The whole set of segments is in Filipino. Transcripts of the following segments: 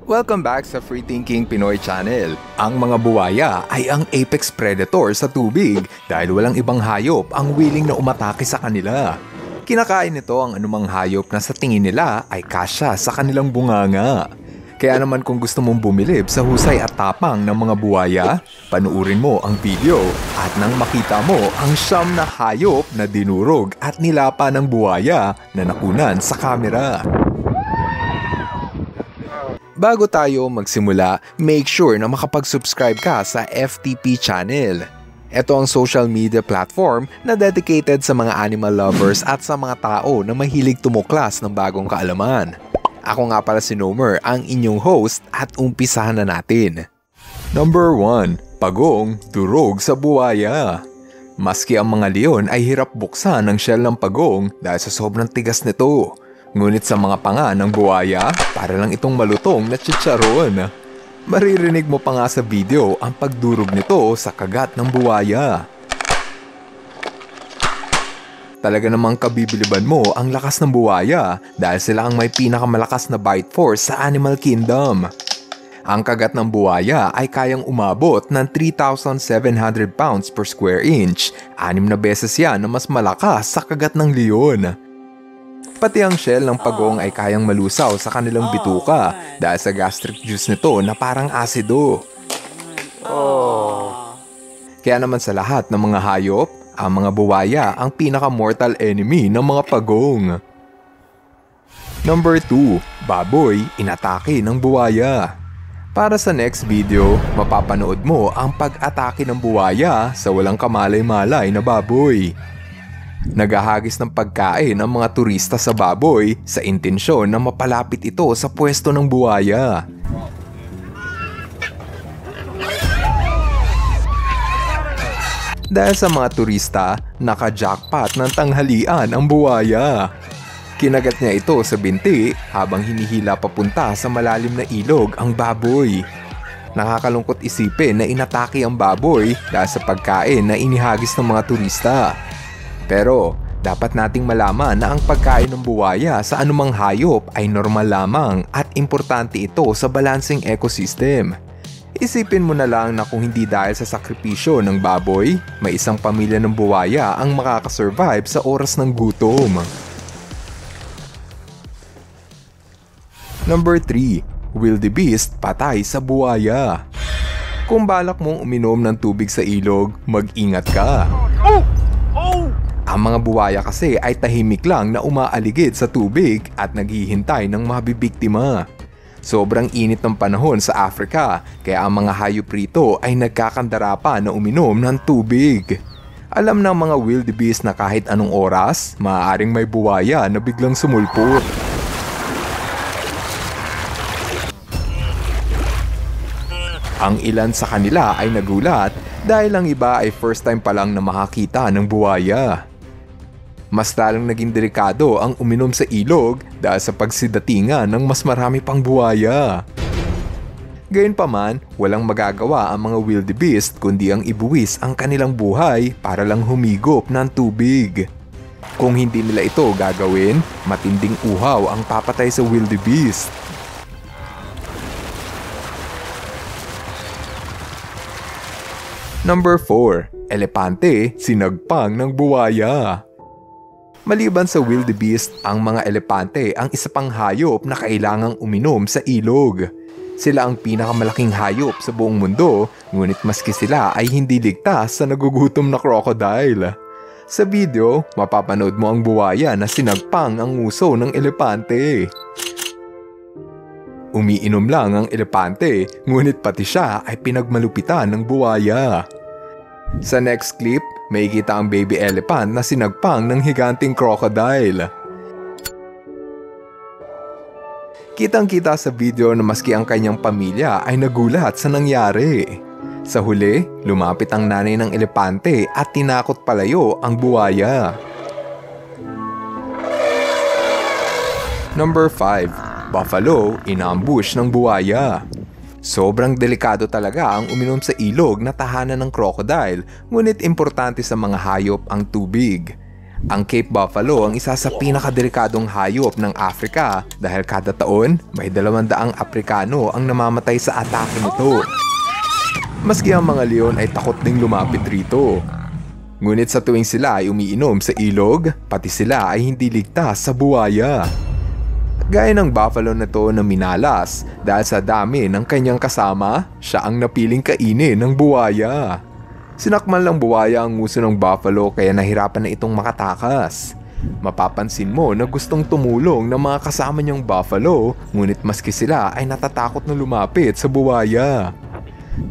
Welcome back sa Free Thinking Pinoy Channel. Ang mga buwaya ay ang apex predator sa tubig dahil walang ibang hayop ang willing na umatake sa kanila. Kinakain nito ang anumang hayop na sa tingin nila ay kasya sa kanilang bunganga. Kaya naman kung gusto mong bumilib sa husay at tapang ng mga buwaya, panuurin mo ang video at nang makita mo ang siyam na hayop na dinurog at nilapa ng buwaya na nakunan sa kamera. Bago tayo magsimula, make sure na makapag-subscribe ka sa FTP channel. Ito ang social media platform na dedicated sa mga animal lovers at sa mga tao na mahilig tumuklas ng bagong kaalaman. Ako nga pala si Nomer, ang inyong host at umpisahan na natin. Number 1. Pagong durog sa buwaya. Maski ang mga leon ay hirap buksan ang shell ng pagong dahil sa sobrang tigas nito. Ngunit sa mga panga ng buwaya, para lang itong malutong na chicharon. Maririnig mo pa nga sa video ang pagdurog nito sa kagat ng buwaya. Talaga namang kabibiliban mo ang lakas ng buwaya dahil sila ang may pinakamalakas na bite force sa animal kingdom. Ang kagat ng buwaya ay kayang umabot ng 3,700 pounds per square inch, 6 na beses yan na mas malakas sa kagat ng leon. Pati ang shell ng pagong ay kayang malusaw sa kanilang bituka dahil sa gastric juice nito na parang asido. Kaya naman sa lahat ng mga hayop, ang mga buwaya ang pinaka-mortal enemy ng mga pagong. Number 2. Baboy inatake ng buwaya. Para sa next video, mapapanood mo ang pag-atake ng buwaya sa walang kamalay-malay na baboy. Naghahagis ng pagkain ang mga turista sa baboy sa intensyon na mapalapit ito sa pwesto ng buwaya. Dahil sa mga turista, naka-jackpot ng tanghalian ang buwaya. Kinagat niya ito sa binti habang hinihila papunta sa malalim na ilog ang baboy. Nakakalungkot isipin na inatake ang baboy dahil sa pagkain na inihagis ng mga turista. Pero dapat nating malaman na ang pagkain ng buwaya sa anumang hayop ay normal lamang at importante ito sa balancing ecosystem. Isipin mo na lang na kung hindi dahil sa sakripisyo ng baboy, may isang pamilya ng buwaya ang makakasurvive sa oras ng gutom. Number 3. Wildebeest patay sa buwaya. Kung balak mong uminom ng tubig sa ilog, mag-ingat ka. Ang mga buwaya kasi ay tahimik lang na umaaligid sa tubig at naghihintay ng mabibiktima. Sobrang init ng panahon sa Africa kaya ang mga hayop rito ay nagkakandara pa na uminom ng tubig. Alam ng mga wildebeest na kahit anong oras, maaaring may buwaya na biglang sumulpot. Ang ilan sa kanila ay nagulat dahil ang iba ay first time pa lang na makakita ng buwaya. Mas lalong naging delikado ang uminom sa ilog dahil sa pagsidatingan ng mas marami pang buwaya. Gayunpaman, walang magagawa ang mga wildebeest kundi ang ibuwis ang kanilang buhay para lang humigop ng tubig. Kung hindi nila ito gagawin, matinding uhaw ang papatay sa wildebeest. Number 4. Elepante sinagpang ng buwaya. Maliban sa wildebeest, ang mga elepante ang isa pang hayop na kailangang uminom sa ilog. Sila ang pinakamalaking hayop sa buong mundo, ngunit maski sila ay hindi ligtas sa nagugutom na crocodile. Sa video, mapapanood mo ang buwaya na sinagpang ang uso ng elepante. Umiinom lang ang elepante, ngunit pati siya ay pinagmalupitan ng buwaya. Sa next clip, may kita ang baby elephant na sinagpang ng higanting crocodile. Kitang-kita sa video na maski ang kanyang pamilya ay nagulat sa nangyari. Sa huli, lumapit ang nanay ng elepante at tinakot palayo ang buwaya. Number 5. Buffalo inambush ng buwaya. Sobrang delikado talaga ang uminom sa ilog na tahanan ng crocodile, ngunit importante sa mga hayop ang tubig. Ang Cape Buffalo ang isa sa pinakadelikadong hayop ng Africa dahil kada taon may 200 Aprikano ang namamatay sa atake nito. Maski ang mga leon ay takot ding lumapit rito. Ngunit sa tuwing sila ay umiinom sa ilog, pati sila ay hindi ligtas sa buwaya. Gaya ng buffalo na to na minalas dahil sa dami ng kanyang kasama, siya ang napiling kainin ng buwaya. Sinakmal ng buwaya ang nguso ng buffalo kaya nahirapan na itong makatakas. Mapapansin mo na gustong tumulong ng mga kasama niyang buffalo, ngunit maski sila ay natatakot na lumapit sa buwaya.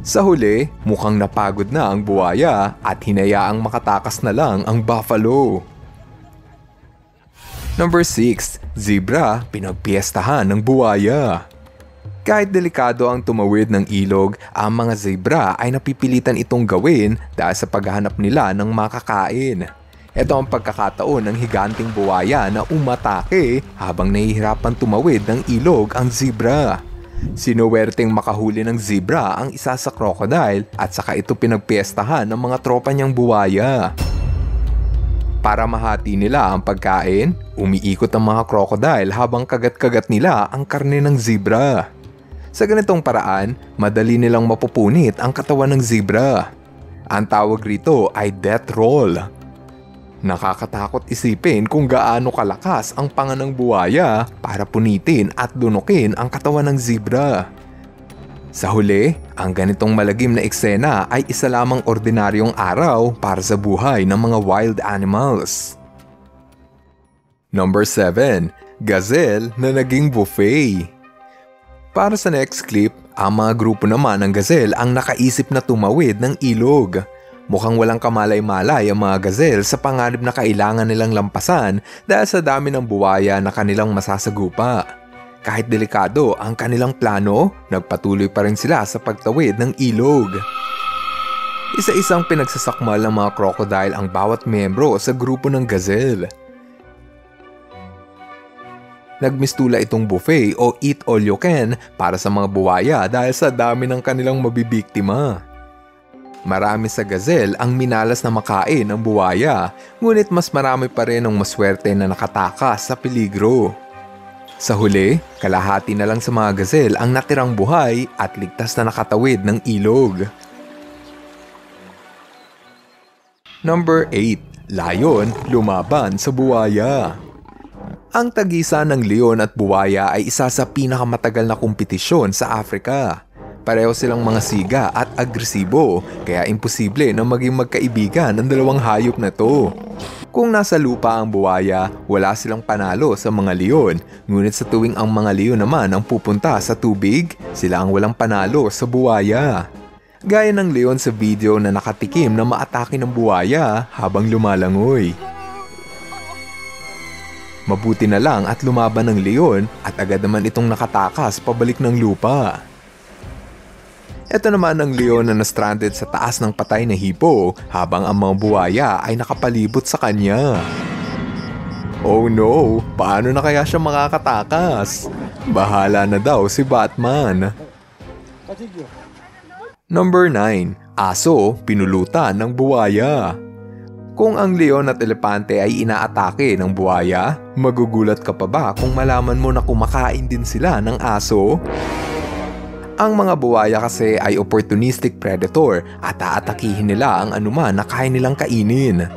Sa huli, mukhang napagod na ang buwaya at hinayaang makatakas na lang ang buffalo. Number 6. Zebra, pinagpiestahan ng buwaya. Kahit delikado ang tumawid ng ilog, ang mga zebra ay napipilitan itong gawin dahil sa paghahanap nila ng makakain. Ito ang pagkakataon ng higanting buwaya na umatake habang nahihirapan tumawid ng ilog ang zebra. Sinuwerteng makahuli ng zebra ang isa sa crocodile at saka ito pinagpiestahan ng mga tropa niyang buwaya. Para mahati nila ang pagkain, umiikot ang mga crocodile habang kagat-kagat nila ang karne ng zebra. Sa ganitong paraan, madali nilang mapupunit ang katawan ng zebra. Ang tawag rito ay death roll. Nakakatakot isipin kung gaano kalakas ang panga ng buwaya para punitin at dunukin ang katawan ng zebra. Sa huli, ang ganitong malagim na eksena ay isa lamang ordinaryong araw para sa buhay ng mga wild animals. Number 7. Gazelle na naging buffet. Para sa next clip, ang mga grupo naman ng gazelle ang nakaisip na tumawid ng ilog. Mukhang walang kamalay-malay ang mga gazelle sa panganib na kailangan nilang lampasan dahil sa dami ng buwaya na kanilang masasagupa. Kahit delikado ang kanilang plano, nagpatuloy pa rin sila sa pagtawid ng ilog. Isa-isang pinagsasakmal ng mga crocodile ang bawat miyembro sa grupo ng gazelle. Nagmistula itong buffet o eat all you can para sa mga buwaya dahil sa dami ng kanilang mabibiktima. Marami sa gazelle ang minalas na makain ng buwaya, ngunit mas marami pa rin ang maswerte na nakatakas sa peligro. Sa huli, kalahati na lang sa mga gazelle ang natirang buhay at ligtas na nakatawid ng ilog. Number 8. Lion lumaban sa buwaya. Ang tagisan ng leon at buwaya ay isa sa pinakamatagal na kompetisyon sa Africa. Pareho silang mga siga at agresibo, kaya imposible na maging magkaibigan ang dalawang hayop na to. Kung nasa lupa ang buwaya, wala silang panalo sa mga leon, ngunit sa tuwing ang mga leon naman ang pupunta sa tubig, sila ang walang panalo sa buwaya. Gaya ng leon sa video na nakatikim na maatake ng buwaya habang lumalangoy. Mabuti na lang at lumaban ng leon at agad naman itong nakatakas pabalik ng lupa. Ito naman ang leon na na-stranded sa taas ng patay na hipo habang ang mga buwaya ay nakapalibot sa kanya. Oh no, paano na kaya siya makakatakas? Bahala na daw si Batman. Number 9. Aso pinulutan ng buwaya. Kung ang leon at elepante ay inaatake ng buwaya, magugulat ka pa ba kung malaman mo na kumakain din sila ng aso? Ang mga buwaya kasi ay opportunistic predator at aatakihin nila ang anuman na kaya nilang kainin.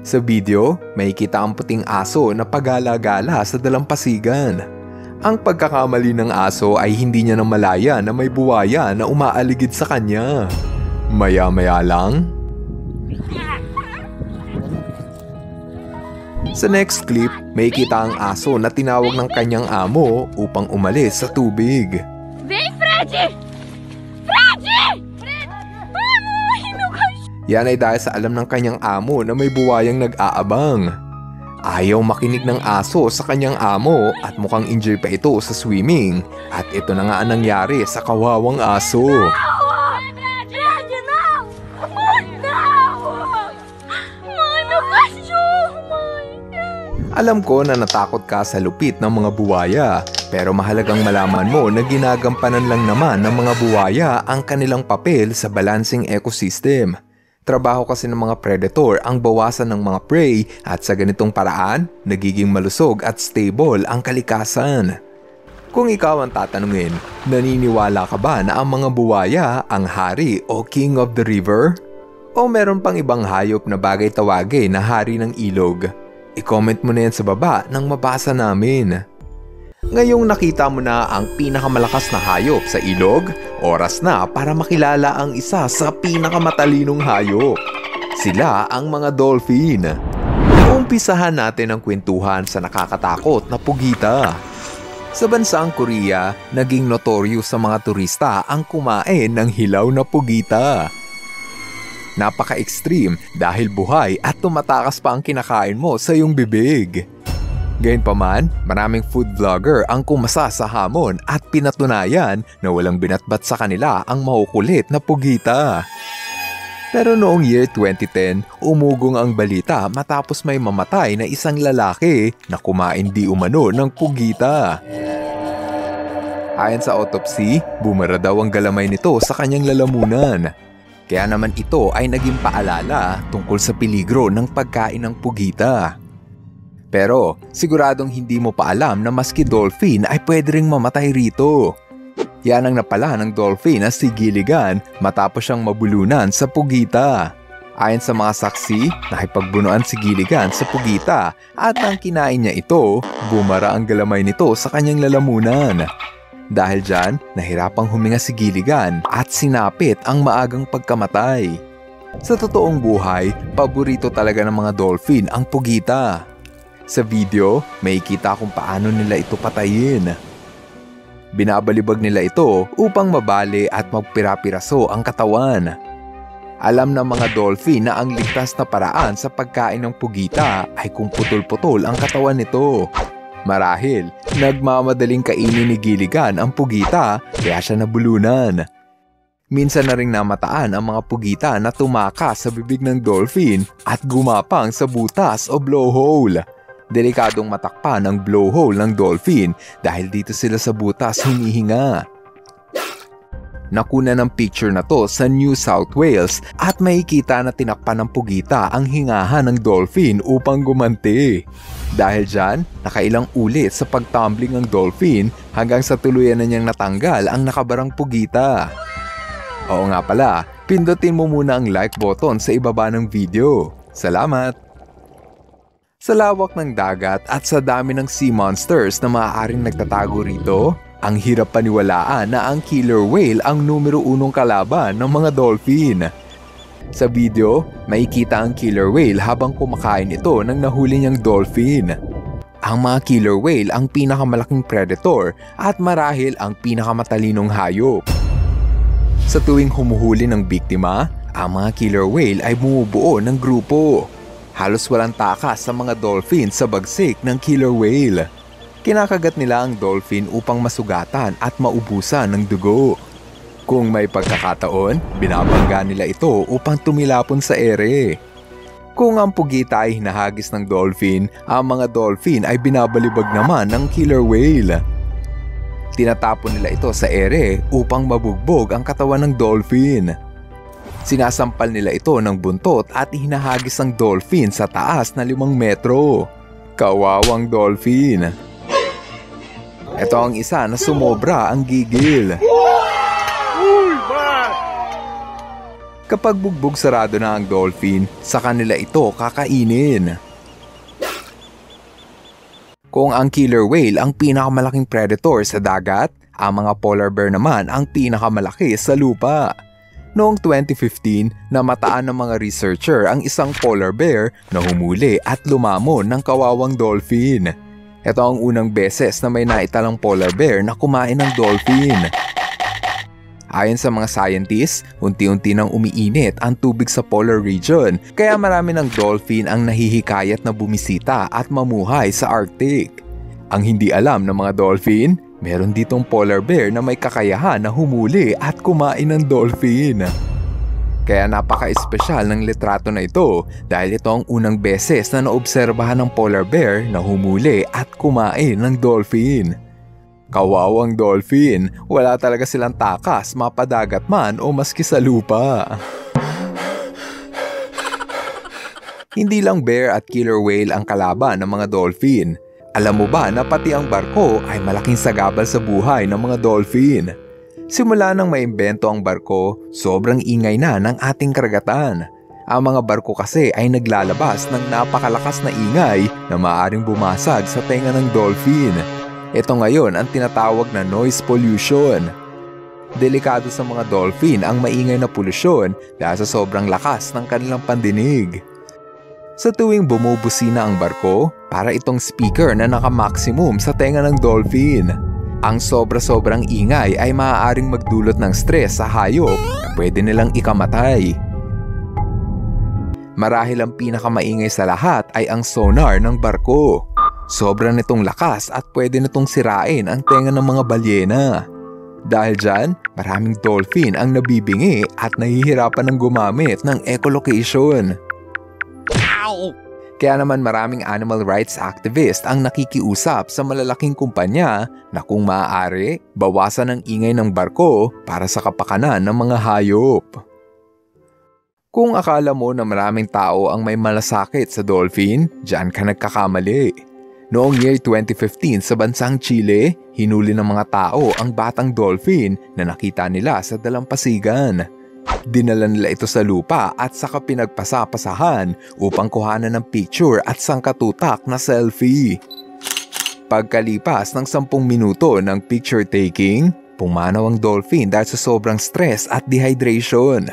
Sa video, may kita ang puting aso na pagala-gala sa dalampasigan. Ang pagkakamali ng aso ay hindi niya namalaya na may buwaya na umaaligid sa kanya. Maya-maya lang, sa next clip, may kita ang aso na tinawag ng kanyang amo upang umalis sa tubig. Vem, Fred! Fred! Yan ay dahil sa alam ng kanyang amo na may buwayang nag-aabang. Ayaw makinig ng aso sa kanyang amo at mukhang injured pa ito sa swimming. At ito na nga ang nangyari sa kawawang aso. Alam ko na natakot ka sa lupit ng mga buwaya, pero mahalagang malaman mo na ginagampanan lang naman ng mga buwaya ang kanilang papel sa balancing ecosystem. Trabaho kasi ng mga predator ang bawasan ng mga prey at sa ganitong paraan, nagiging malusog at stable ang kalikasan. Kung ikaw ang tatanungin, naniniwala ka ba na ang mga buwaya ang hari o king of the river? O meron pang ibang hayop na bagay tawagin na hari ng ilog? I-comment mo na yan sa baba nang mabasa namin. Ngayong nakita mo na ang pinakamalakas na hayop sa ilog, oras na para makilala ang isa sa pinakamatalinong hayop. Sila ang mga dolphin. Uumpisahan natin ang kwentuhan sa nakakatakot na pugita. Sa bansang Korea, naging notorious sa mga turista ang kumain ng hilaw na pugita. Napaka-extreme dahil buhay at tumatakas pa ang kinakain mo sa iyong bibig. Gayunpaman, maraming food vlogger ang kumasa sa hamon at pinatunayan na walang binatbat sa kanila ang makukulit na pugita. Pero noong year 2010, umugong ang balita matapos may mamatay na isang lalaki na kumain di umano ng pugita. Ayon sa autopsy, bumara daw ang galamay nito sa kanyang lalamunan. Kaya naman ito ay naging paalala tungkol sa peligro ng pagkain ng pugita. Pero siguradong hindi mo pa alam na maski dolphin ay pwede ring mamatay rito. Yan ang napala ng dolphin na si Gilligan matapos siyang mabulunan sa pugita. Ayon sa mga saksi, nakipagbunuan si Gilligan sa pugita at nang kinain niya ito, bumara ang galamay nito sa kanyang lalamunan. Dahil dyan, nahirapang huminga si Gilligan at sinapit ang maagang pagkamatay. Sa totoong buhay, paborito talaga ng mga dolphin ang pugita. Sa video, may kita kung paano nila ito patayin. Binabalibag nila ito upang mabali at magpira-piraso ang katawan. Alam ng mga dolphin na ang ligtas na paraan sa pagkain ng pugita ay kung putol-putol ang katawan nito. Marahil, nagmamadaling kainin ni Gilligan ang pugita kaya siya nabulunan. Minsan na ring namataan ang mga pugita na tumakas sa bibig ng dolphin at gumapang sa butas o blowhole. Delikadong matakpan ang blowhole ng dolphin dahil dito sila sa butas humihinga. Nakuna ng picture na to sa New South Wales at makikita na tinakpan ng pugita ang hingahan ng dolphin upang gumanti. Dahil dyan, nakailang ulit sa pagtumbling ng dolphin hanggang sa tuluyan na niyang natanggal ang nakabarang pugita. Oo nga pala, pindutin mo muna ang like button sa ibaba ng video. Salamat! Sa lawak ng dagat at sa dami ng sea monsters na maaaring nagtatago rito, ang hirap paniwalaan na ang killer whale ang numero 1 kalaban ng mga dolphin. Sa video, makikita ang killer whale habang kumakain ito ng nahuli niyang dolphin. Ang mga killer whale ang pinakamalaking predator at marahil ang pinakamatalinong hayop. Sa tuwing humuhuli ng biktima, ang mga killer whale ay bumubuo ng grupo. Halos walang takas sa mga dolphin sa bagsik ng killer whale. Kinakagat nila ang dolphin upang masugatan at maubusan ng dugo. Kung may pagkakataon, binabangga nila ito upang tumilapon sa ere. Kung ang pugita ay hinahagis ng dolphin, ang mga dolphin ay binabalibag naman ng killer whale. Tinatapon nila ito sa ere upang mabugbog ang katawan ng dolphin. Sinasampal nila ito ng buntot at hinahagis ang dolphin sa taas na 5 metro. Kawawang dolphin. Ito ang isa na sumobra ang gigil. Kapag bugbog sarado na ang dolphin, sa kanila ito kakainin. Kung ang killer whale ang pinakamalaking predator sa dagat, ang mga polar bear naman ang pinakamalaki sa lupa. Noong 2015, namataan ng mga researcher ang isang polar bear na humuli at lumamon ng kawawang dolphin. Ito ang unang beses na may naitalang polar bear na kumain ng dolphin. Ayon sa mga scientists, unti-unti nang umiinit ang tubig sa polar region, kaya marami ng dolphin ang nahihikayat na bumisita at mamuhay sa Arctic. Ang hindi alam ng mga dolphin, meron ditong polar bear na may kakayahan na humuli at kumain ng dolphin. Kaya napaka-espesyal ng litrato na ito dahil ito ang unang beses na naobserbahan ng polar bear na humuli at kumain ng dolphin. Kawawang dolphin, wala talaga silang takas, mapadagat man o maski sa lupa. Hindi lang bear at killer whale ang kalaban ng mga dolphin. Alam mo ba na pati ang barko ay malaking sagabal sa buhay ng mga dolphin? Simula nang maimbento ang barko, sobrang ingay na ng ating karagatan. Ang mga barko kasi ay naglalabas ng napakalakas na ingay na maaaring bumasag sa tenga ng dolphin. Ito ngayon ang tinatawag na noise pollution. Delikado sa mga dolphin ang maingay na polusyon dahil sa sobrang lakas ng kanilang pandinig. Sa tuwing bumubusina ang barko, para itong speaker na naka-maximum sa tenga ng dolphin. Ang sobra-sobrang ingay ay maaaring magdulot ng stress sa hayop na pwede nilang ikamatay. Marahil ang pinakamaingay sa lahat ay ang sonar ng barko. Sobra nitong lakas at pwede nitong sirain ang tenga ng mga balyena. Dahil dyan, maraming dolphin ang nabibingi at nahihirapan ng gumamit ng echolocation. Kaya naman maraming animal rights activist ang nakikiusap sa malalaking kumpanya na kung maaari, bawasan ang ingay ng barko para sa kapakanan ng mga hayop. Kung akala mo na maraming tao ang may malasakit sa dolphin, dyan ka nagkakamali. Noong year 2015 sa bansang Chile, hinuli ng mga tao ang batang dolphin na nakita nila sa dalampasigan. Dinala nila ito sa lupa at saka pinagpasapasahan upang kuhanan ng picture at sangkatutak na selfie. Pagkalipas ng 10 minuto ng picture taking, pumanaw ang dolphin dahil sa sobrang stress at dehydration.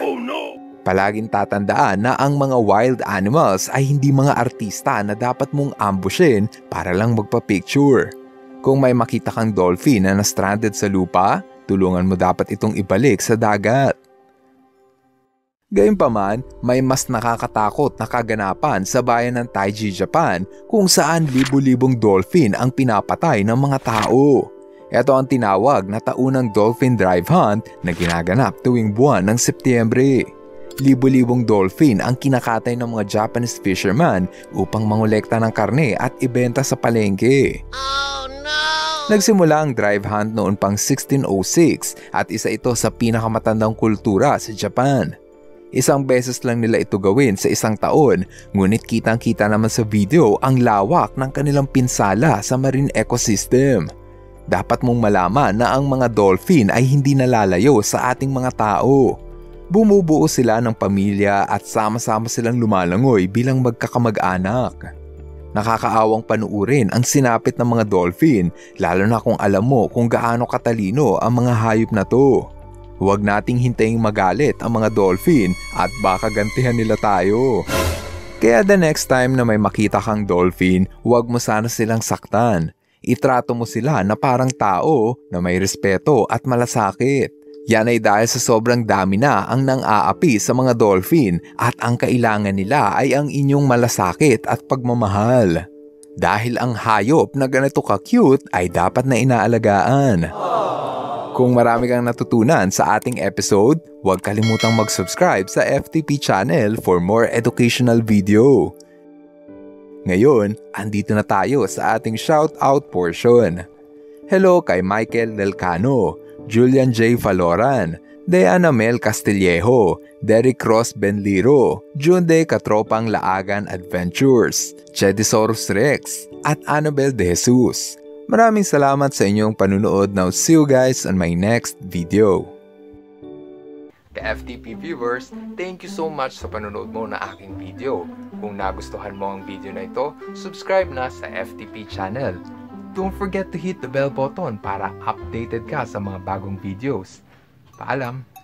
Palaging tatandaan na ang mga wild animals ay hindi mga artista na dapat mong ambushin para lang magpa-picture. Kung may makita kang dolphin na na-stranded sa lupa, tulungan mo dapat itong ibalik sa dagat. Gayunpaman, may mas nakakatakot na kaganapan sa bayan ng Taiji, Japan kung saan libu-libong dolphin ang pinapatay ng mga tao. Ito ang tinawag na taunang dolphin drive hunt na ginaganap tuwing buwan ng Setyembre. Libu-libong dolphin ang kinakatay ng mga Japanese fisherman upang mangolekta ng karne at ibenta sa palengke. Oh no! Nagsimula ang drive hunt noon pang 1606 at isa ito sa pinakamatandang kultura sa Japan. Isang beses lang nila ito gawin sa isang taon, ngunit kitang-kita naman sa video ang lawak ng kanilang pinsala sa marine ecosystem. Dapat mong malaman na ang mga dolphin ay hindi nalalayo sa ating mga tao. Bumubuo sila ng pamilya at sama-sama silang lumalangoy bilang magkakamag-anak. Nakakaawang panuurin ang sinapit ng mga dolphin, lalo na kung alam mo kung gaano katalino ang mga hayop na to. Huwag nating hintayin magalit ang mga dolphin at baka gantihan nila tayo. Kaya the next time na may makita kang dolphin, huwag mo sana silang saktan. Itrato mo sila na parang tao na may respeto at malasakit. Yan ay dahil sa sobrang dami na ang nang-aapi sa mga dolphin at ang kailangan nila ay ang inyong malasakit at pagmamahal. Dahil ang hayop na ganito ka-cute ay dapat na inaalagaan. Kung marami kang natutunan sa ating episode, huwag kalimutang mag-subscribe sa FTP channel for more educational video. Ngayon, andito na tayo sa ating shoutout portion. Hello kay Michael Delcano, Julian J. Faloran, Diana Mel Castillejo, Derek Ross Benliro, Junde Katropang Laagan Adventures, Chedisaurus Rex, at Annabel De Jesus. Maraming salamat sa inyong panunood. Now see you guys on my next video. Ka-FTP viewers, thank you so much sa panunood mo na aking video. Kung nagustuhan mo ang video na ito, subscribe na sa FTP channel. Don't forget to hit the bell button para updated ka sa mga bagong videos. Paalam!